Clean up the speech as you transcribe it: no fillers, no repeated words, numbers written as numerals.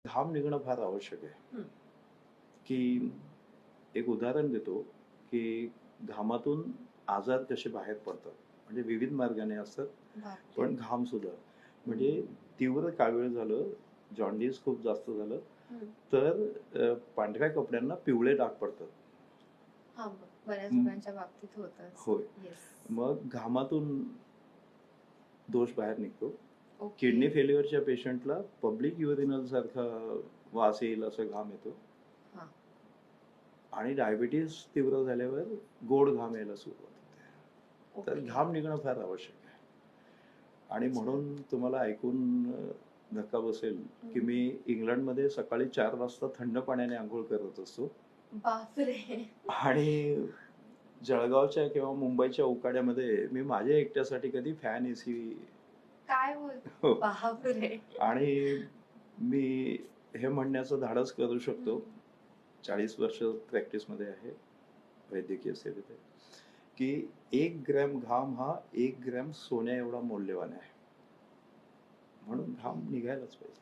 घाम निघणं फार आवश्यक आहे. हं. की एक उदाहरण देतो, की घामातून आजार कसे बाहेर पडतात. म्हणजे विविध मार्गाने असतात, बापरे! पण घाम सुद्धा. हं, म्हणजे तीव्र कावीळ झालं, जॉन्डिस खूप जास्त झालं, हं. तर पांढऱ्या कपड्यांना पिवळे डाग पडतात. हां, बऱ्याच हं, लोकांच्या बाबतीत होतं असं. होय. येस. मग घामातून दोष बाहेर निघतो. ओके. किडनी फेल्युअरच्या पेशंटला पब्लिक युरिनल सारखा वास येईल असा घाम येतो. हां. आणि डायबिटीज तीव्र झाल्यावर गोड घाम यायला सुरुवात होते. तर ओके. घाम निघणं फार आवश्यक आहे. आणि अच्छा. म्हणून तुम्हाला ऐकून धक्का बसेल, की हं. मी इंग्लंडमध्ये सकाळी 4 वाजता थंड पाण्याने अंघोळ करत असतो बापरे! आणि जळगावच्या किंवा मुंबईच्या उकाड्यामध्ये मी माझ्या एकट्यासाठी कधी फॅन, एसी काय बोल हो. बापरे! आणि मी हे म्हणण्याचं धाडस करू हं. शकतो, 40 वर्ष प्रॅक्टिसमध्ये आहे वैद्यकीय सेवेत आहे, की 1 ग्रॅम घाम हा 1 ग्रॅम सोन्या एवढा मौल्यवान आहे. म्हणून ओके. घाम निघायलाच पाहिजे.